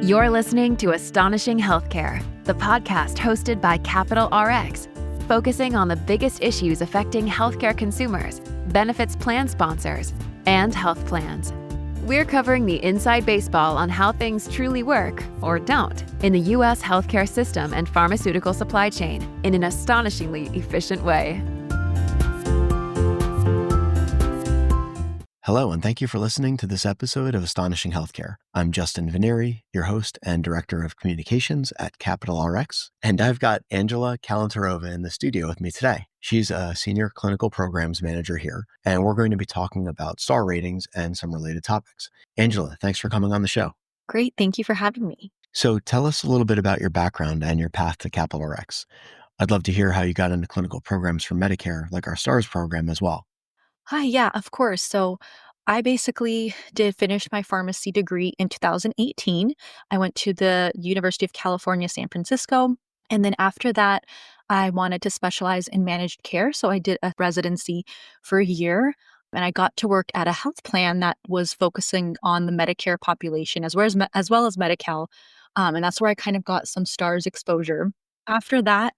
You're listening to Astonishing Healthcare, the podcast hosted by Capital RX, focusing on the biggest issues affecting healthcare consumers, benefits plan sponsors, and health plans. We're covering the inside baseball on how things truly work, or don't, in the U.S. healthcare system and pharmaceutical supply chain in an astonishingly efficient way. Hello, and thank you for listening to this episode of Astonishing Healthcare. I'm Justin Vinieri, your host and Director of Communications at Capital RX, and I've got Angela Kalantarova in the studio with me today. She's a Senior Clinical Programs Manager here, and we're going to be talking about star ratings and some related topics. Angela, thanks for coming on the show. Great. Thank you for having me. So tell us a little bit about your background and your path to Capital RX. I'd love to hear how you got into clinical programs for Medicare, like our STARS program as well. Hi, yeah, of course. So I basically did finish my pharmacy degree in 2018. I went to the University of California, San Francisco. And then after that, I wanted to specialize in managed care. So I did a residency for a year. And I got to work at a health plan that was focusing on the Medicare population as well as Medi-Cal. And that's where I kind of got some STARS exposure. After that,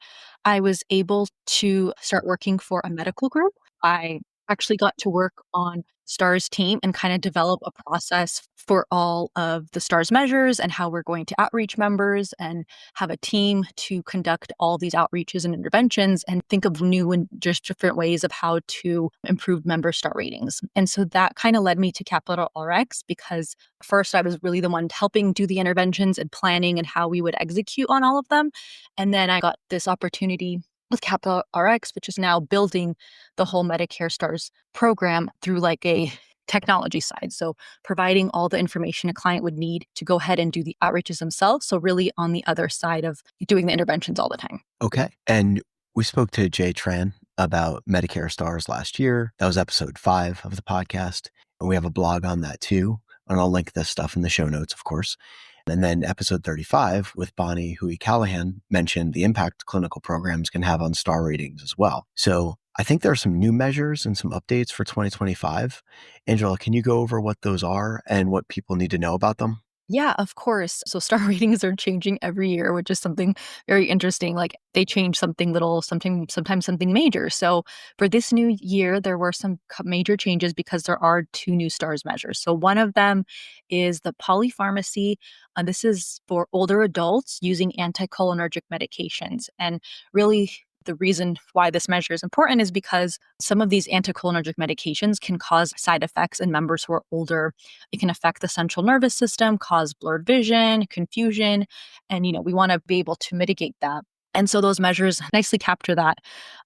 I was able to start working for a medical group. I actually got to work on STARS team and kind of develop a process for all of the STARS measures and how we're going to outreach members and have a team to conduct all these outreaches and interventions and think of new and just different ways of how to improve member STAR ratings. And so that kind of led me to Capital RX because first I was really the one helping do the interventions and planning and how we would execute on all of them. And then I got this opportunity with Capital RX, which is now building the whole Medicare STARS program through like a technology side. So providing all the information a client would need to go ahead and do the outreaches themselves. So really on the other side of doing the interventions all the time. Okay. And we spoke to Jay Tran about Medicare STARS last year. That was episode 5 of the podcast. And we have a blog on that too. And I'll link this stuff in the show notes, of course. And then episode 35 with Bonnie Hui-Callahan mentioned the impact clinical programs can have on star ratings as well. So I think there are some new measures and some updates for 2025. Angela, can you go over what those are and what people need to know about them? Yeah, of course. So star ratings are changing every year, which is something very interesting. Like they change something little, sometimes something major. So for this new year, there were some major changes because there are 2 new STARS measures. So one of them is the polypharmacy. This is for older adults using anticholinergic medications. And really, the reason why this measure is important is because some of these anticholinergic medications can cause side effects in members who are older. It can affect the central nervous system, cause blurred vision, confusion, and we want to be able to mitigate that. And so those measures nicely capture that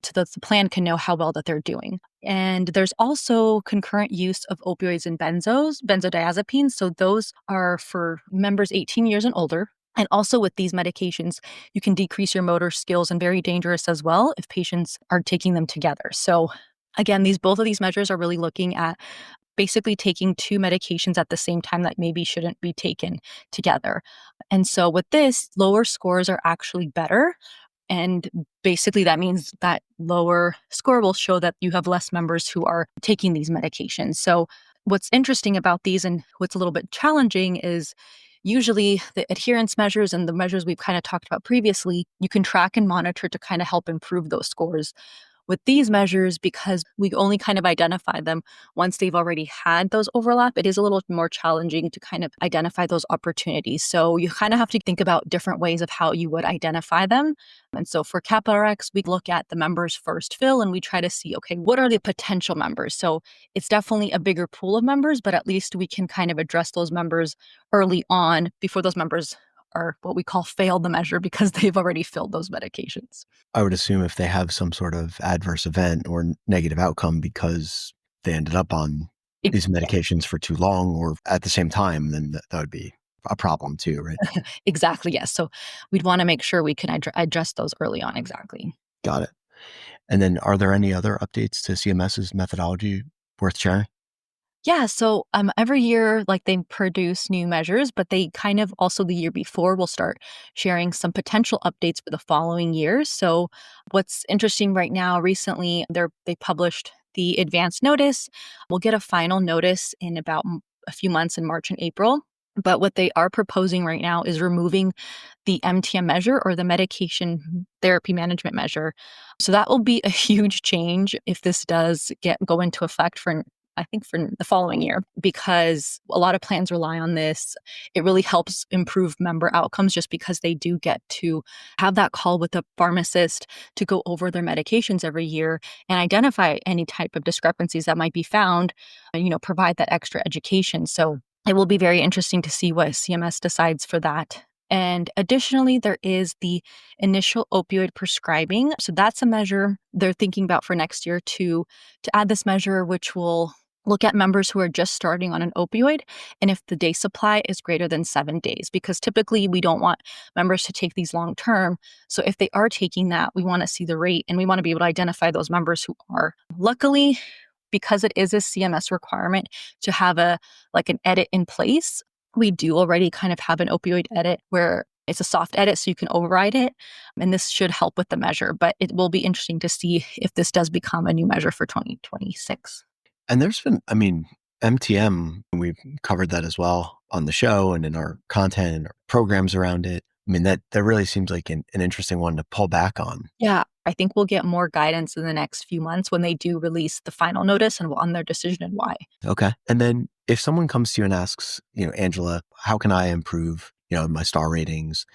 so that the plan can know how well that they're doing. And there's also concurrent use of opioids and benzodiazepines. So those are for members 18 years and older. And also with these medications, you can decrease your motor skills and very dangerous as well if patients are taking them together. So again, both of these measures are really looking at basically taking 2 medications at the same time that maybe shouldn't be taken together. And so with this, lower scores are actually better. And basically that means that lower score will show that you have less members who are taking these medications. So what's interesting about these and what's a little bit challenging is usually the adherence measures and the measures we've kind of talked about previously, you can track and monitor to kind of help improve those scores. With these measures, because we only kind of identify them once they've already had those overlap, it is a little more challenging to kind of identify those opportunities. So you kind of have to think about different ways of how you would identify them. And so for Capital RX, we look at the members first fill and we try to see, okay, what are the potential members? So it's definitely a bigger pool of members, but at least we can kind of address those members early on before those members are what we call failed the measure because they've already filled those medications. I would assume if they have some sort of adverse event or negative outcome because they ended up on these medications for too long or at the same time, then that would be a problem too, right? Exactly, yes. So we'd want to make sure we can address those early on. Exactly. Got it. And then are there any other updates to CMS's methodology worth sharing? Yeah, so every year, like they produce new measures, but they kind of also the year before will start sharing some potential updates for the following year. So what's interesting right now, recently, they published the advance notice. We'll get a final notice in about a few months in March and April. But what they are proposing right now is removing the MTM measure, or the medication therapy management measure. So that will be a huge change if this does go into effect for, I think, for the following year, because a lot of plans rely on this. It really helps improve member outcomes just because they do get to have that call with a pharmacist to go over their medications every year and identify any type of discrepancies that might be found and, provide that extra education. So it will be very interesting to see what CMS decides for that. And additionally, there is the initial opioid prescribing. So that's a measure they're thinking about for next year to add this measure, which will look at members who are just starting on an opioid and if the day supply is greater than 7 days, because typically we don't want members to take these long term. So if they are taking that, we want to see the rate and we want to be able to identify those members who are. Luckily, because it is a CMS requirement to have an edit in place, we do already kind of have an opioid edit where it's a soft edit, so you can override it. And this should help with the measure, but it will be interesting to see if this does become a new measure for 2026. And there's been, MTM, we've covered that as well on the show and in our content and our programs around it. That really seems like an interesting one to pull back on. Yeah, I think we'll get more guidance in the next few months when they do release the final notice and on their decision and why. Okay. And then if someone comes to you and asks, Angela, how can I improve, my star ratings,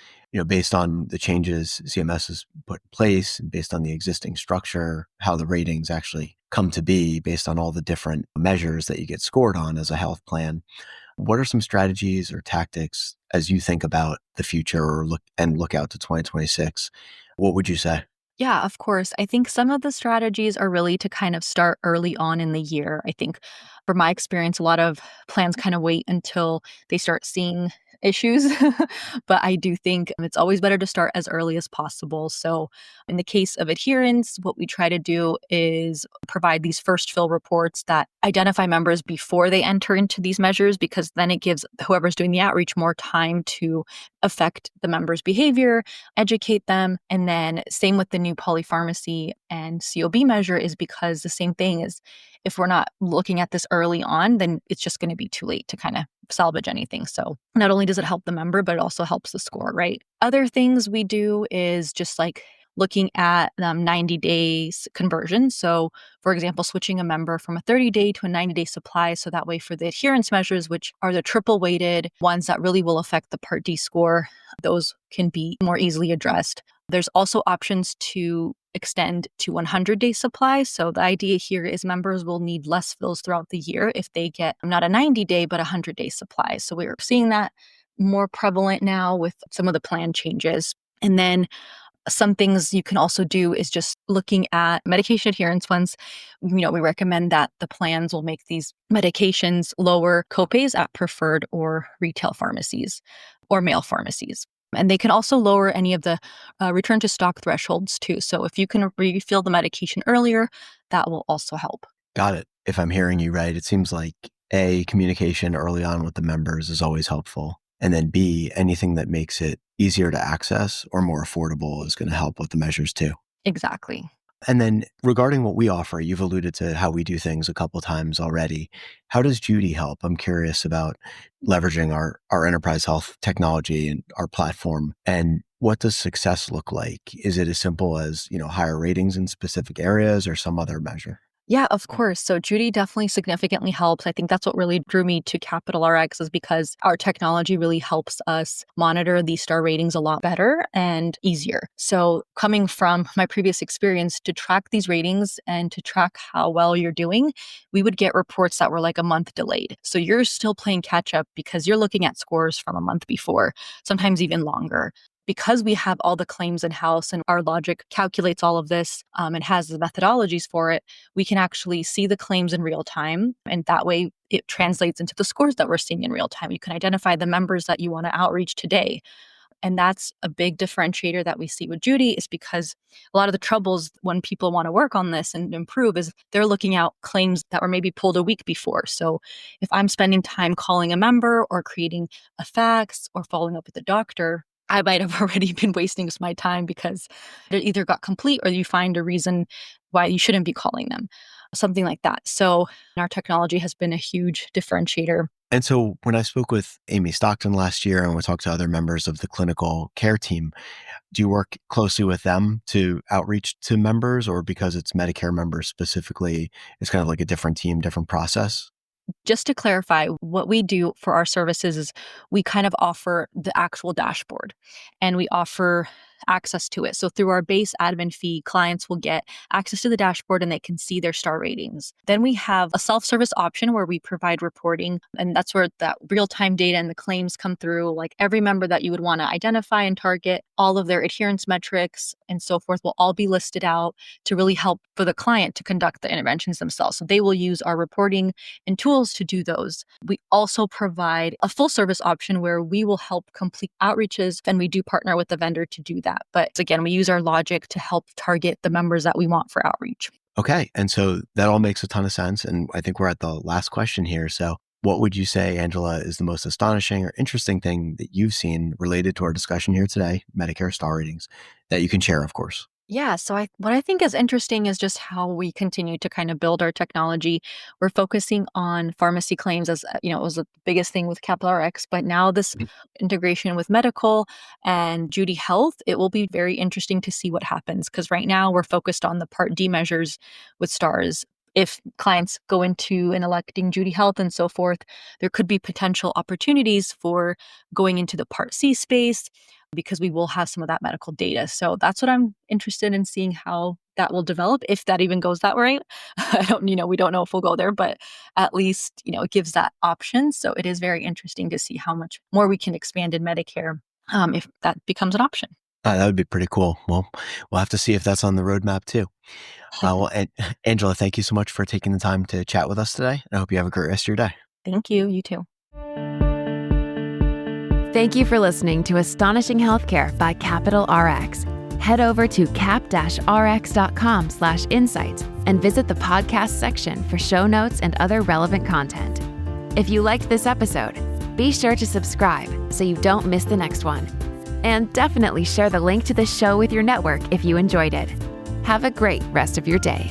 based on the changes CMS has put in place, and based on the existing structure, how the ratings actually come to be based on all the different measures that you get scored on as a health plan. What are some strategies or tactics as you think about the future or look out to 2026? What would you say? Yeah, of course. I think some of the strategies are really to kind of start early on in the year. I think from my experience, a lot of plans kind of wait until they start seeing issues. But I do think it's always better to start as early as possible. So in the case of adherence, what we try to do is provide these first fill reports that identify members before they enter into these measures, because then it gives whoever's doing the outreach more time to affect the members' behavior, educate them. And then same with the new polypharmacy and COB measure, is because the same thing is, if we're not looking at this early on, then it's just going to be too late to kind of salvage anything. So not only does it help the member, but it also helps the score, right? Other things we do is just like looking at 90 days conversion. So for example, switching a member from a 30-day to a 90-day supply. So that way for the adherence measures, which are the triple weighted ones that really will affect the Part D score, those can be more easily addressed. There's also options to extend to 100-day supply. So the idea here is members will need less fills throughout the year if they get not a 90-day, but a 100-day supply. So we're seeing that more prevalent now with some of the plan changes. And then some things you can also do is just looking at medication adherence ones. We recommend that the plans will make these medications lower copays at preferred or retail pharmacies or mail pharmacies. And they can also lower any of the return to stock thresholds too. So if you can refill the medication earlier, that will also help. Got it. If I'm hearing you right, it seems like A, communication early on with the members is always helpful. And then B, anything that makes it easier to access or more affordable is going to help with the measures too. Exactly. And then regarding what we offer, you've alluded to how we do things a couple times already. How does Judi help? I'm curious about leveraging our enterprise health technology and our platform. And what does success look like? Is it as simple as, higher ratings in specific areas or some other measure? Yeah, of course. So Judi definitely significantly helps. I think that's what really drew me to Capital RX, is because our technology really helps us monitor these star ratings a lot better and easier. So coming from my previous experience, to track these ratings and to track how well you're doing, we would get reports that were like a month delayed. So you're still playing catch up because you're looking at scores from a month before, sometimes even longer. Because we have all the claims in-house and our logic calculates all of this and has the methodologies for it, we can actually see the claims in real time. And that way it translates into the scores that we're seeing in real time. You can identify the members that you want to outreach today. And that's a big differentiator that we see with Judi, is because a lot of the troubles when people want to work on this and improve is they're looking out claims that were maybe pulled a week before. So if I'm spending time calling a member or creating a fax or following up with the doctor, I might have already been wasting my time because it either got complete or you find a reason why you shouldn't be calling them. something like that. So our technology has been a huge differentiator. And so when I spoke with Amy Stockton last year and we talked to other members of the clinical care team, do you work closely with them to outreach to members, or because it's Medicare members specifically, it's kind of like a different team, different process? Just to clarify, what we do for our services is we kind of offer the actual dashboard and we offer access to it. So through our base admin fee, clients will get access to the dashboard and they can see their star ratings. Then we have a self-service option where we provide reporting, and that's where that real-time data and the claims come through. Like every member that you would want to identify and target, all of their adherence metrics and so forth will all be listed out to really help for the client to conduct the interventions themselves. So they will use our reporting and tools to do those. We also provide a full service option where we will help complete outreaches, and we do partner with the vendor to do that. But again, we use our logic to help target the members that we want for outreach. Okay. And so that all makes a ton of sense. And I think we're at the last question here. So what would you say, Angela, is the most astonishing or interesting thing that you've seen related to our discussion here today, Medicare star ratings, that you can share, of course? Yeah, so what I think is interesting is just how we continue to kind of build our technology. We're focusing on pharmacy claims as, it was the biggest thing with Capital RX, but now this Mhm. integration with medical and Judi Health, it will be very interesting to see what happens because right now we're focused on the Part D measures with stars. If clients go into and electing Judi Health and so forth, there could be potential opportunities for going into the Part C space because we will have some of that medical data. So that's what I'm interested in seeing how that will develop, if that even goes that way. We don't know if we'll go there, but at least, it gives that option. So it is very interesting to see how much more we can expand in Medicare if that becomes an option. That would be pretty cool. Well, we'll have to see if that's on the roadmap too. Angela, thank you so much for taking the time to chat with us today. I hope you have a great rest of your day. Thank you. You too. Thank you for listening to Astonishing Healthcare by Capital RX. Head over to cap-rx.com/insights and visit the podcast section for show notes and other relevant content. If you liked this episode, be sure to subscribe so you don't miss the next one. And definitely share the link to the show with your network if you enjoyed it. Have a great rest of your day.